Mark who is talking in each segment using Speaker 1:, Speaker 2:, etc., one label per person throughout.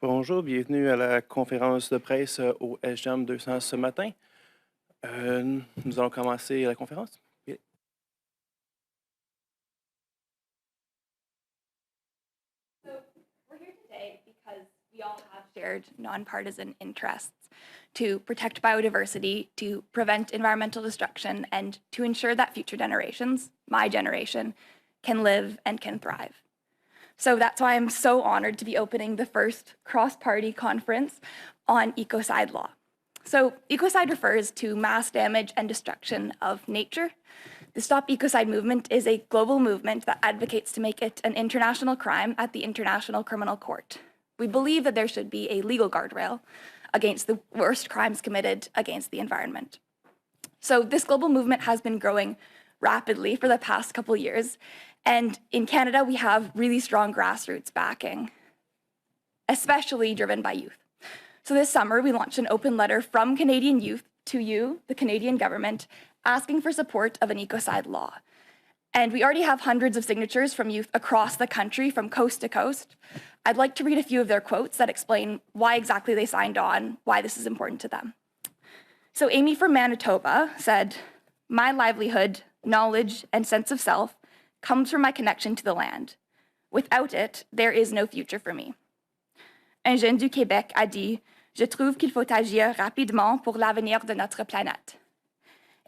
Speaker 1: Bonjour, bienvenue à la conférence de presse au SJAM 200 ce matin. Nous allons commencer la conférence. Bien.
Speaker 2: So we're here today because we all have shared nonpartisan interests to protect biodiversity, to prevent environmental destruction, and to ensure that future generations, my generation, can live and can thrive. So that's why I'm so honored to be opening the first cross-party conference on Ecocide Law. So ecocide refers to mass damage and destruction of nature. The Stop Ecocide movement is a global movement that advocates to make it an international crime at the International Criminal Court. We believe that there should be a legal guardrail against the worst crimes committed against the environment. So this global movement has been growing rapidly for the past couple years. And in Canada, we have really strong grassroots backing, especially driven by youth. So this summer, we launched an open letter from Canadian youth to you, the Canadian government, asking for support of an ecocide law. And we already have hundreds of signatures from youth across the country, from coast to coast. I'd like to read a few of their quotes that explain why exactly they signed on, why this is important to them. So Amy from Manitoba said, "My livelihood, knowledge, and sense of self comes from my connection to the land. Without it, there is no future for me." Un jeune du Québec a dit, "Je trouve qu'il faut agir rapidement pour l'avenir de notre planète."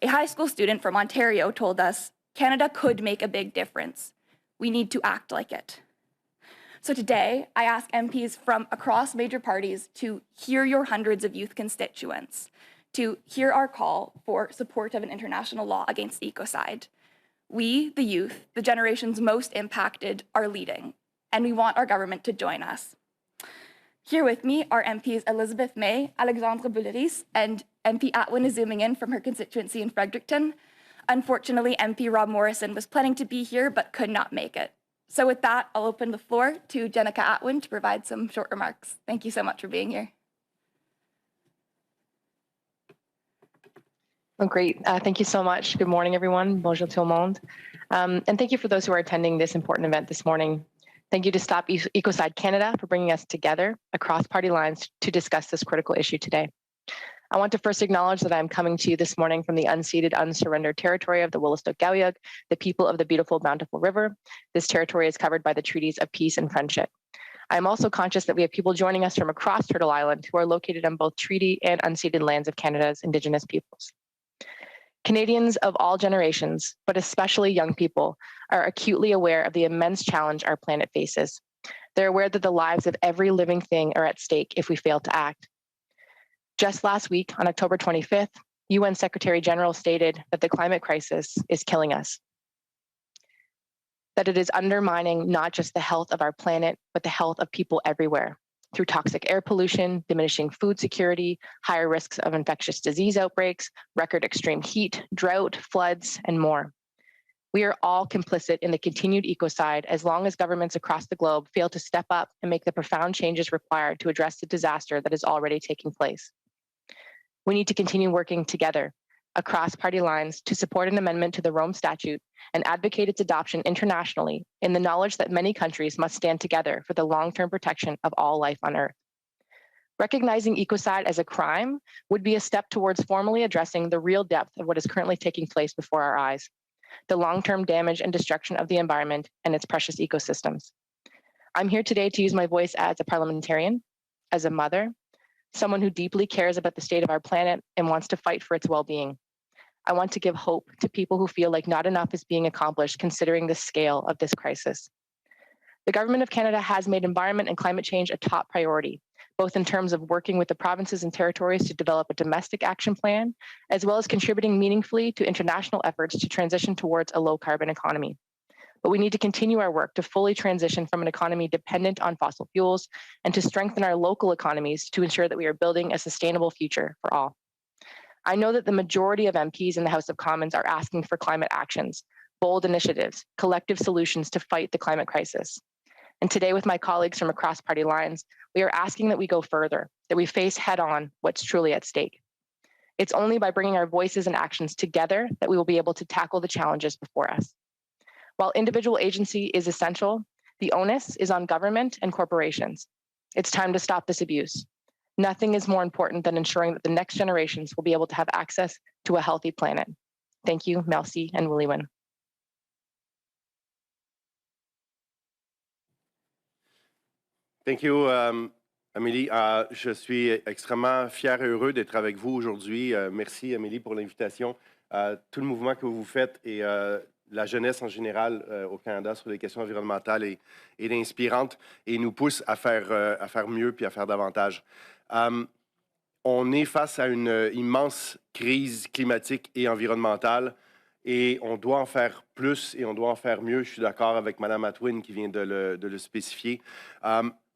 Speaker 2: A high school student from Ontario told us, "Canada could make a big difference. We need to act like it." So today, I ask MPs from across major parties to hear your hundreds of youth constituents, to hear our call for support of an international law against ecocide. We, the youth, the generations most impacted, are leading, and we want our government to join us. Here with me are MPs Elizabeth May, Alexandre Boulerice, and MP Atwin is zooming in from her constituency in Fredericton. Unfortunately, MP Rob Morrison was planning to be here but could not make it. So with that, I'll open the floor to Jenica Atwin to provide some short remarks. Thank you so much for being here.
Speaker 3: Oh, great. Thank you so much. Good morning, everyone. Bonjour tout le monde. And thank you for those who are attending this important event this morning. Thank you to Stop Ecocide Canada for bringing us together across party lines to discuss this critical issue today. I want to first acknowledge that I'm coming to you this morning from the unceded, unsurrendered territory of the Wolastoq-Galyuk, the people of the beautiful Bountiful River. This territory is covered by the treaties of peace and friendship. I'm also conscious that we have people joining us from across Turtle Island who are located on both treaty and unceded lands of Canada's Indigenous peoples. Canadians of all generations, but especially young people, are acutely aware of the immense challenge our planet faces. They're aware that the lives of every living thing are at stake if we fail to act. Just last week, on October 25th, UN Secretary General stated that the climate crisis is killing us, that it is undermining not just the health of our planet, but the health of people everywhere, through toxic air pollution, diminishing food security, higher risks of infectious disease outbreaks, record extreme heat, drought, floods, and more. We are all complicit in the continued ecocide as long as governments across the globe fail to step up and make the profound changes required to address the disaster that is already taking place. We need to continue working together across party lines to support an amendment to the Rome Statute and advocate its adoption internationally in the knowledge that many countries must stand together for the long-term protection of all life on Earth. Recognizing ecocide as a crime would be a step towards formally addressing the real depth of what is currently taking place before our eyes, the long-term damage and destruction of the environment and its precious ecosystems. I'm here today to use my voice as a parliamentarian, as a mother, someone who deeply cares about the state of our planet and wants to fight for its well-being. I want to give hope to people who feel like not enough is being accomplished considering the scale of this crisis. The Government of Canada has made environment and climate change a top priority, both in terms of working with the provinces and territories to develop a domestic action plan, as well as contributing meaningfully to international efforts to transition towards a low-carbon economy. But we need to continue our work to fully transition from an economy dependent on fossil fuels and to strengthen our local economies to ensure that we are building a sustainable future for all. I know that the majority of MPs in the House of Commons are asking for climate actions, bold initiatives, collective solutions to fight the climate crisis. And today, with my colleagues from across party lines, we are asking that we go further, that we face head-on what's truly at stake. It's only by bringing our voices and actions together that we will be able to tackle the challenges before us. While individual agency is essential, the onus is on government and corporations. It's time to stop this abuse. Nothing is more important than ensuring that the next generations will be able to have access to a healthy planet. Thank you, merci, and Willie Win.
Speaker 4: Thank you, Amélie. Je suis extrêmement fier et heureux d'être avec vous aujourd'hui. Merci, Amélie, pour l'invitation. Tout le mouvement que vous faites et la jeunesse en général au Canada sur les questions environnementales est inspirante et nous pousse à faire mieux puis à faire davantage. On est face à une immense crise climatique et environnementale et on doit en faire plus et on doit en faire mieux. Je suis d'accord avec Mme Atwin qui vient de le spécifier.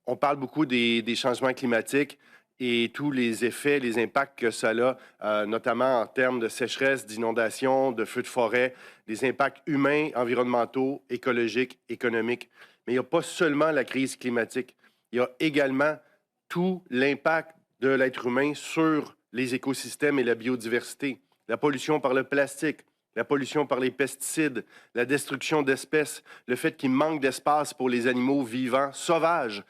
Speaker 4: On parle beaucoup des changements climatiques et tous les effets, les impacts que cela a, notamment en termes de sécheresse, d'inondations, de feux de forêt, des impacts humains, environnementaux, écologiques, économiques. Mais il n'y a pas seulement la crise climatique, il y a également tout l'impact de l'être humain sur les écosystèmes et la biodiversité. La pollution par le plastique, la pollution par les pesticides, la destruction d'espèces, le fait qu'il manque d'espace pour les animaux vivants sauvages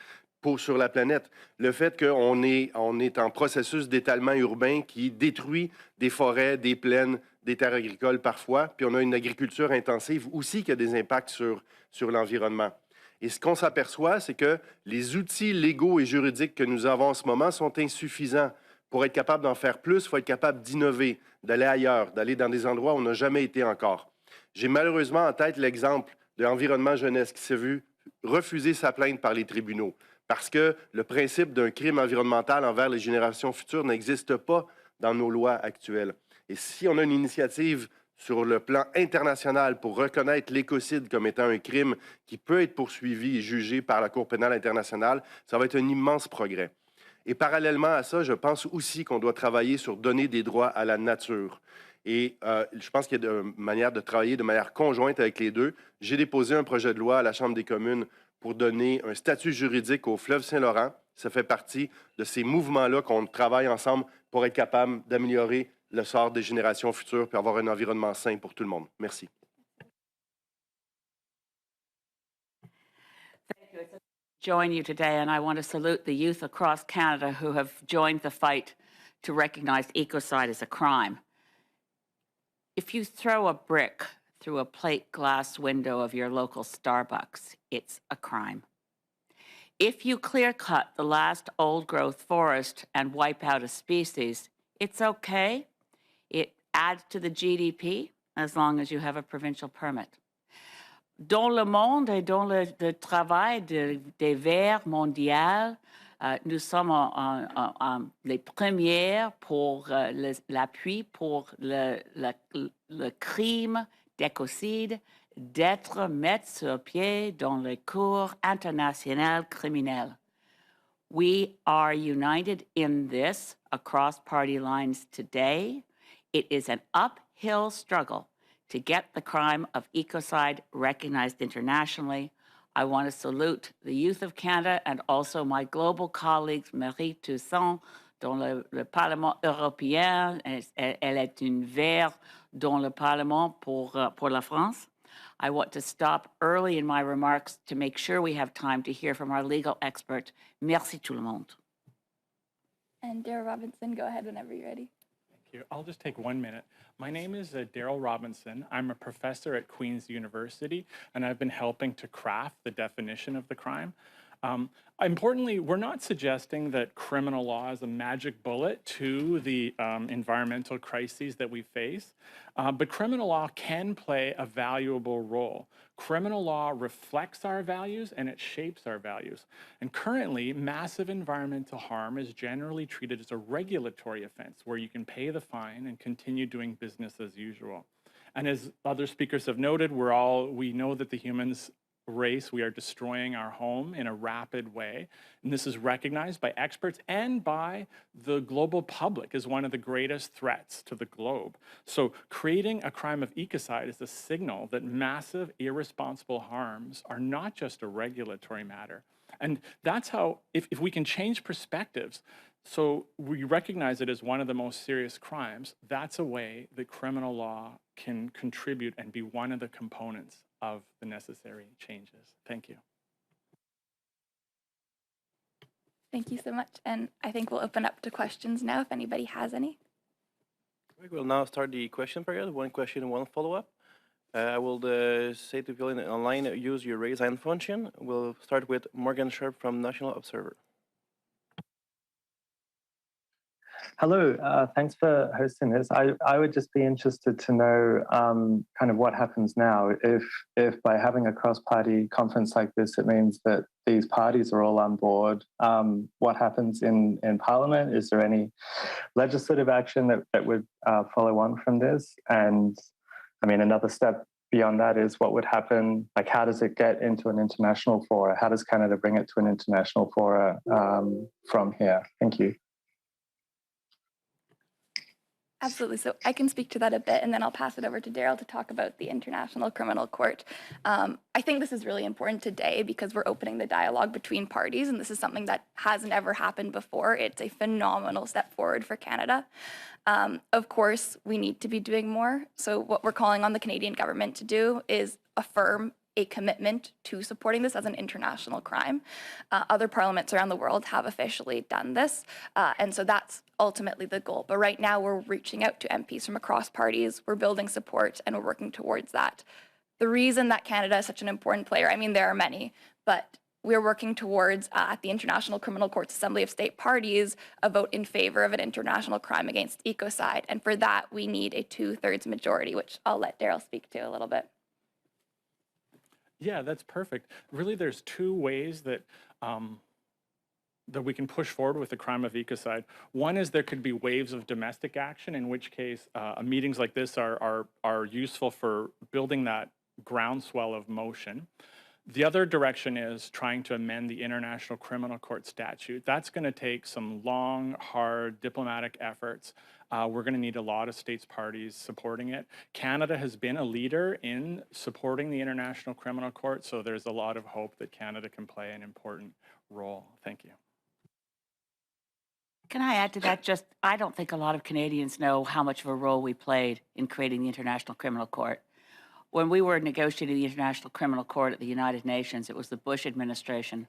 Speaker 4: sur la planète, le fait qu'on est en processus d'étalement urbain qui détruit des forêts, des plaines, des terres agricoles parfois, puis on a une agriculture intensive aussi qui a des impacts sur l'environnement. Et ce qu'on s'aperçoit, c'est que les outils légaux et juridiques que nous avons en ce moment sont insuffisants. Pour être capable d'en faire plus, il faut être capable d'innover, d'aller ailleurs, d'aller dans des endroits où on n'a jamais été encore. J'ai malheureusement en tête l'exemple de l'environnement jeunesse qui s'est vu refuser sa plainte par les tribunaux parce que le principe d'un crime environnemental envers les générations futures n'existe pas dans nos lois actuelles. Et si on a une initiative sur le plan international pour reconnaître l'écocide comme étant un crime qui peut être poursuivi et jugé par la Cour pénale internationale, ça va être un immense progrès. Et parallèlement à ça, je pense aussi qu'on doit travailler sur donner des droits à la nature. Et je pense qu'il y a une manière de travailler de manière conjointe avec les deux. J'ai déposé un projet de loi à la Chambre des communes pour donner un statut juridique au fleuve Saint-Laurent. Ça fait partie de ces mouvements-là qu'on travaille ensemble pour être capable d'améliorer le sort des générations futures et avoir un environnement sain pour tout le monde. Merci.
Speaker 5: Thank you. It's a join you today, and I want to salute the youth across Canada who have joined the fight to recognize ecocide as a crime. If you throw a brick through a plate glass window of your local Starbucks, it's a crime. If you clear-cut the last old-growth forest and wipe out a species, it's okay. It adds to the GDP as long as you have a provincial permit. Dans le monde et dans le travail des Verts mondial, nous sommes les premières pour l'appui pour le crime d'écocide d'être mis sur pied dans les cours internationales criminelles. We are united in this across party lines today. It is an uphill struggle to get the crime of ecocide recognized internationally. I want to salute the youth of Canada and also my global colleagues, Marie Toussaint, dans le Parlement européen. Elle est une verte dans le Parlement pour la France. I want to stop early in my remarks to make sure we have time to hear from our legal expert. Merci tout le monde.
Speaker 2: And Darryl Robinson, go ahead whenever you're ready.
Speaker 6: Thank you. I'll just take 1 minute. My name is Darryl Robinson. I'm a professor at Queen's University, and I've been helping to craft the definition of the crime. Importantly, we're not suggesting that criminal law is a magic bullet to the environmental crises that we face, but criminal law can play a valuable role. Criminal law reflects our values and it shapes our values. And currently, massive environmental harm is generally treated as a regulatory offense where you can pay the fine and continue doing business as usual. And as other speakers have noted, we know that the humans race, we are destroying our home in a rapid way. And this is recognized by experts and by the global public as one of the greatest threats to the globe. So creating a crime of ecocide is a signal that massive irresponsible harms are not just a regulatory matter. And that's how, if we can change perspectives, so we recognize it as one of the most serious crimes, that's a way that criminal law can contribute and be one of the components of the necessary changes. Thank you.
Speaker 2: Thank you so much. And I think we'll open up to questions now if anybody has any.
Speaker 1: We'll now start the question period. One question and one follow-up. I will say to people online, use your raise hand function. We'll start with Morgan Sharp from National Observer.
Speaker 7: Hello, thanks for hosting this. I would just be interested to know kind of what happens now if by having a cross-party conference like this, it means that these parties are all on board. What happens in Parliament? Is there any legislative action that would follow on from this? And I mean, another step beyond that is what would happen, like how does it get into an international fora? How does Canada bring it to an international fora from here? Thank you.
Speaker 2: Absolutely. So I can speak to that a bit, and then I'll pass it over to Darryl to talk about the International Criminal Court. I think this is really important today because we're opening the dialogue between parties, and this is something that has never happened before. It's a phenomenal step forward for Canada. Of course, we need to be doing more. So what we're calling on the Canadian government to do is affirm a commitment to supporting this as an international crime. Other parliaments around the world have officially done this, and so that's ultimately the goal. But right now we're reaching out to MPs from across parties, we're building support, and we're working towards that. The reason that Canada is such an important player, I mean, there are many, but we're working towards, at the International Criminal Court's Assembly of State Parties, a vote in favor of an international crime against ecocide. And for that, we need a 2/3 majority, which I'll let Darryl speak to a little bit.
Speaker 6: Yeah, that's perfect. Really, there's two ways that that we can push forward with the crime of ecocide. One is there could be waves of domestic action, in which case meetings like this are useful for building that groundswell of motion. The other direction is trying to amend the International Criminal Court statute. That's going to take some long, hard diplomatic efforts. We're going to need a lot of states parties supporting it. Canada has been a leader in supporting the International Criminal Court, so there's a lot of hope that Canada can play an important role. Thank you.
Speaker 5: Can I add to that? Just, I don't think a lot of Canadians know how much of a role we played in creating the International Criminal Court. When we were negotiating the International Criminal Court at the United Nations, it was the Bush administration,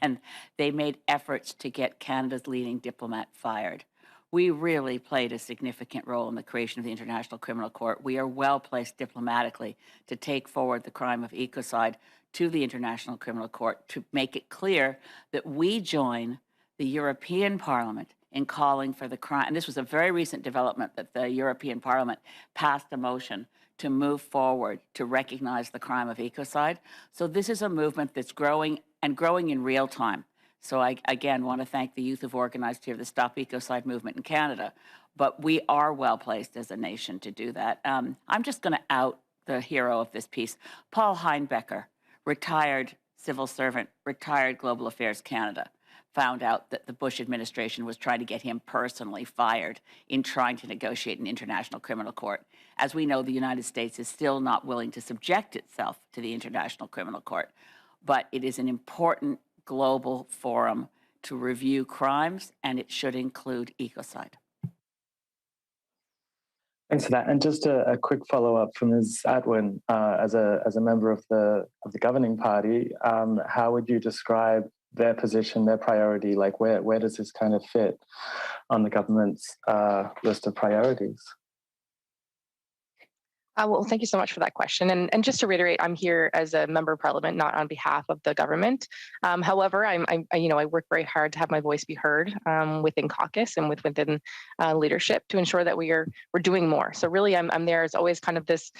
Speaker 5: and they made efforts to get Canada's leading diplomat fired. We really played a significant role in the creation of the International Criminal Court. We are well placed diplomatically to take forward the crime of ecocide to the International Criminal Court to make it clear that we join the European Parliament in calling for the crime. And this was a very recent development that the European Parliament passed a motion to move forward to recognize the crime of ecocide. So this is a movement that's growing and growing in real time. So I, again, want to thank the youth who've organized here the Stop Ecocide movement in Canada. But we are well placed as a nation to do that. I'm just going to out the hero of this piece, Paul Heinbecker, retired civil servant, retired Global Affairs Canada, found out that the Bush administration was trying to get him personally fired in trying to negotiate an international criminal court. As we know, the United States is still not willing to subject itself to the International Criminal Court, but it is an important global forum to review crimes, and it should include ecocide.
Speaker 7: Thanks for that. And just a quick follow-up from Ms. Atwin, as a member of the governing party, how would you describe their position, their priority? Like where does this kind of fit on the government's list of priorities?
Speaker 3: Well, thank you so much for that question. And just to reiterate, I'm here as a member of Parliament, not on behalf of the government. However, I work very hard to have my voice be heard within caucus and within leadership to ensure that we're doing more. So really, I'm there as always kind of this,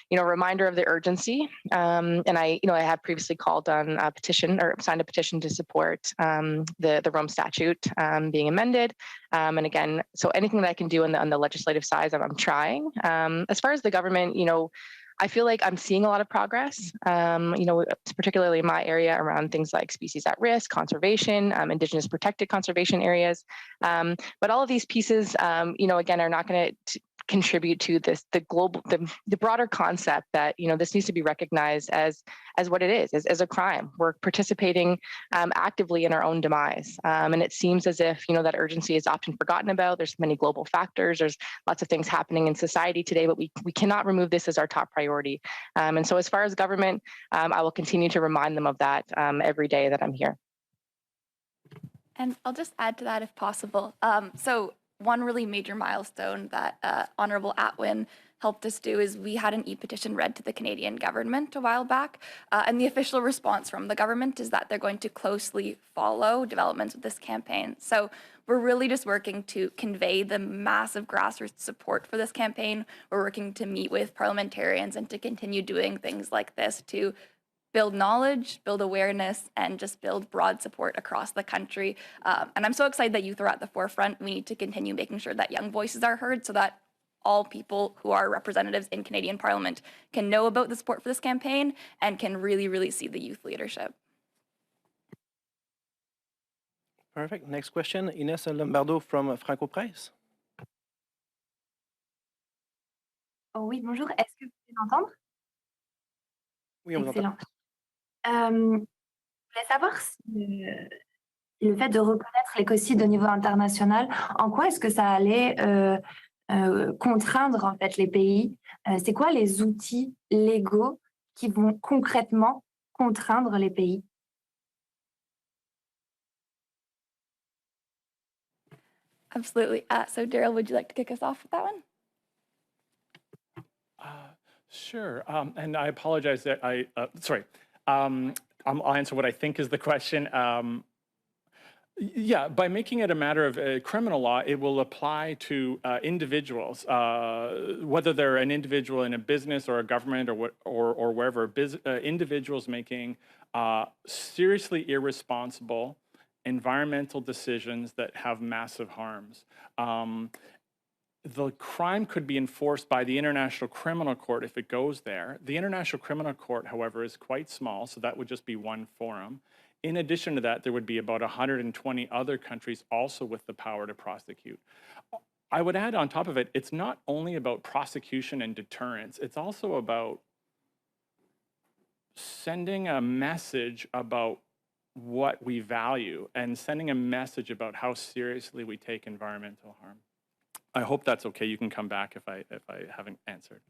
Speaker 3: reminder of the urgency. And I have previously called on a petition or signed a petition to support the Rome Statute being amended. And again, so anything that I can do on the legislative side, I'm trying. As far as the government, I feel like I'm seeing a lot of progress, particularly in my area around things like species at risk, conservation, Indigenous protected conservation areas. But all of these pieces, again, are not going to contribute to the broader concept that this needs to be recognized as what it is, as a crime. We're participating actively in our own demise, and it seems as if that urgency is often forgotten about. There's many global factors. There's lots of things happening in society today, but we cannot remove this as our top priority. And so, as far as government, I will continue to remind them of that every day that I'm here.
Speaker 2: And I'll just add to that if possible. So one really major milestone that Honourable Atwin helped us do is we had an e-petition read to the Canadian government a while back. And the official response from the government is that they're going to closely follow developments with this campaign. So we're really just working to convey the massive grassroots support for this campaign. We're working to meet with parliamentarians and to continue doing things like this to build knowledge, build awareness, and just build broad support across the country. And I'm so excited that youth are at the forefront. We need to continue making sure that young voices are heard so that all people who are representatives in Canadian Parliament can know about the support for this campaign and can really, really see the youth leadership.
Speaker 1: Perfect. Next question, Inès Lombardo from Franco Presse.
Speaker 8: Oh oui, bonjour. Est-ce que vous pouvez m'entendre?
Speaker 1: Oui, on vous entend.
Speaker 8: Excellent. Je voulais savoir si le fait de reconnaître l'écocide au niveau international, en quoi est-ce que ça allait contraindre en fait les pays? C'est quoi les outils légaux qui vont concrètement contraindre les pays?
Speaker 2: Absolutely. So Darryl, would you like to kick us off with that one?
Speaker 6: Sure. And I apologize that I'll answer what I think is the question. Yeah, by making it a matter of criminal law, it will apply to individuals, whether they're an individual in a business or a government or wherever. Individuals making seriously irresponsible environmental decisions that have massive harms. The crime could be enforced by the International Criminal Court if it goes there. The International Criminal Court, however, is quite small, so that would just be one forum. In addition to that, there would be about 120 other countries also with the power to prosecute. I would add on top of it, it's not only about prosecution and deterrence, it's also about sending a message about what we value and sending a message about how seriously we take environmental harm. I hope that's okay. You can come back if I haven't answered.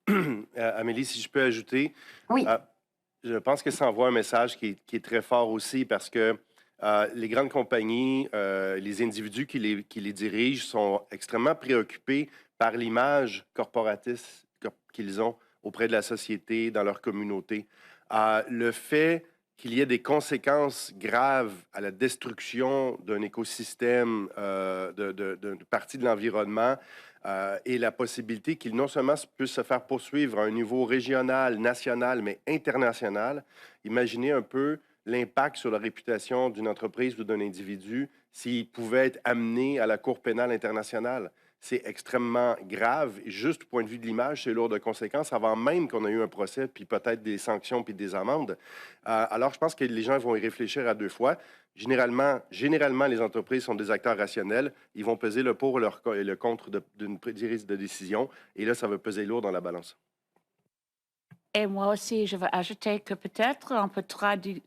Speaker 4: Amélie, si je peux ajouter,
Speaker 8: Oui.
Speaker 4: Je pense que ça envoie un message qui est très fort aussi parce que les grandes compagnies, les individus qui les dirigent sont extrêmement préoccupés par l'image corporatiste qu'ils ont auprès de la société, dans leur communauté. Le fait qu'il y ait des conséquences graves à la destruction d'un écosystème, d'une partie de l'environnement, et la possibilité qu'il non seulement puisse se faire poursuivre à un niveau régional, national, mais international. Imaginez un peu l'impact sur la réputation d'une entreprise ou d'un individu s'il pouvait être amené à la Cour pénale internationale. C'est extrêmement grave. Et juste du point de vue de l'image, c'est lourd de conséquences avant même qu'on ait eu un procès, puis peut-être des sanctions, puis des amendes. Alors, je pense que les gens vont y réfléchir à deux fois. Généralement, les entreprises sont des acteurs rationnels. Ils vont peser le pour et le contre d'une prise de décision. Et là, ça va peser lourd dans la balance.
Speaker 5: Et moi aussi, je veux ajouter que peut-être on peut traduire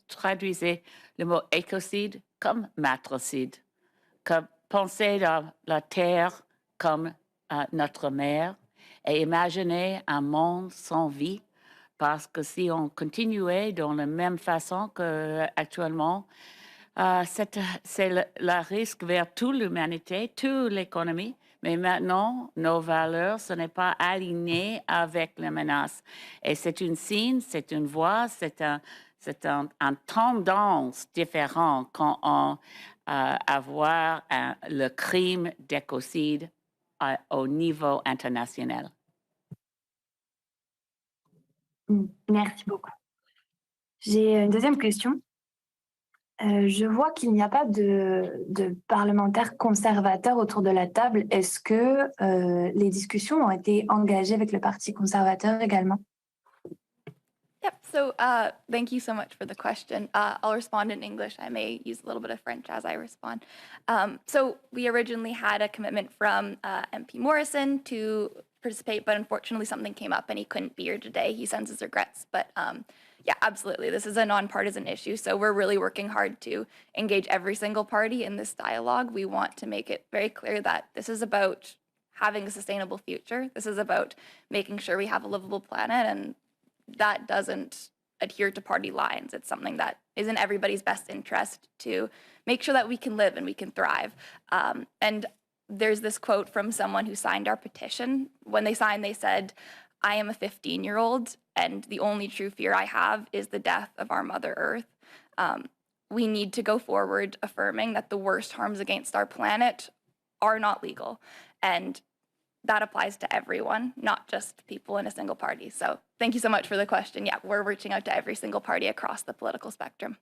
Speaker 5: le mot écocide comme matricide, comme penser dans la terre comme notre mère et imaginer un monde sans vie, parce que si on continuait dans la même façon qu'actuellement, c'est le risque vers toute l'humanité, toute l'économie. Mais maintenant, nos valeurs, ce n'est pas aligné avec les menaces. Et c'est une signe, c'est une voie, c'est une tendance différente quand on avoir le crime d'écocide au niveau international.
Speaker 8: Merci beaucoup. J'ai une deuxième question. Je vois qu'il n'y a pas de parlementaires conservateurs autour de la table. Est-ce que les discussions ont été engagées avec le Parti conservateur également?
Speaker 2: Yep, so thank you so much for the question. I'll respond in English. I may use a little bit of French as I respond. So we originally had a commitment from MP Morrison to participate, but unfortunately something came up and he couldn't be here today. He sends his regrets, but yeah, absolutely. This is a nonpartisan issue, so we're really working hard to engage every single party in this dialogue. We want to make it very clear that this is about having a sustainable future. This is about making sure we have a livable planet, and that doesn't adhere to party lines. It's something that is in everybody's best interest to make sure that we can live and we can thrive. And there's this quote from someone who signed our petition. When they signed, they said, "I am a 15-year-old, and the only true fear I have is the death of our Mother Earth." We need to go forward affirming that the worst harms against our planet are not legal. And that applies to everyone, not just people in a single party. So thank you so much for the question. Yeah, we're reaching out to every single party across the political spectrum.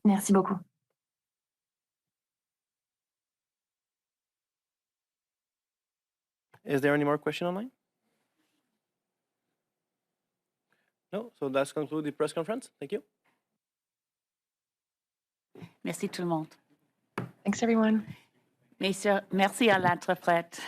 Speaker 8: Merci beaucoup.
Speaker 1: Is there any more question online? No, so that's conclude the press conference. Thank you.
Speaker 5: Merci tout le monde.
Speaker 3: Thanks, everyone.
Speaker 5: Merci à l'interprète.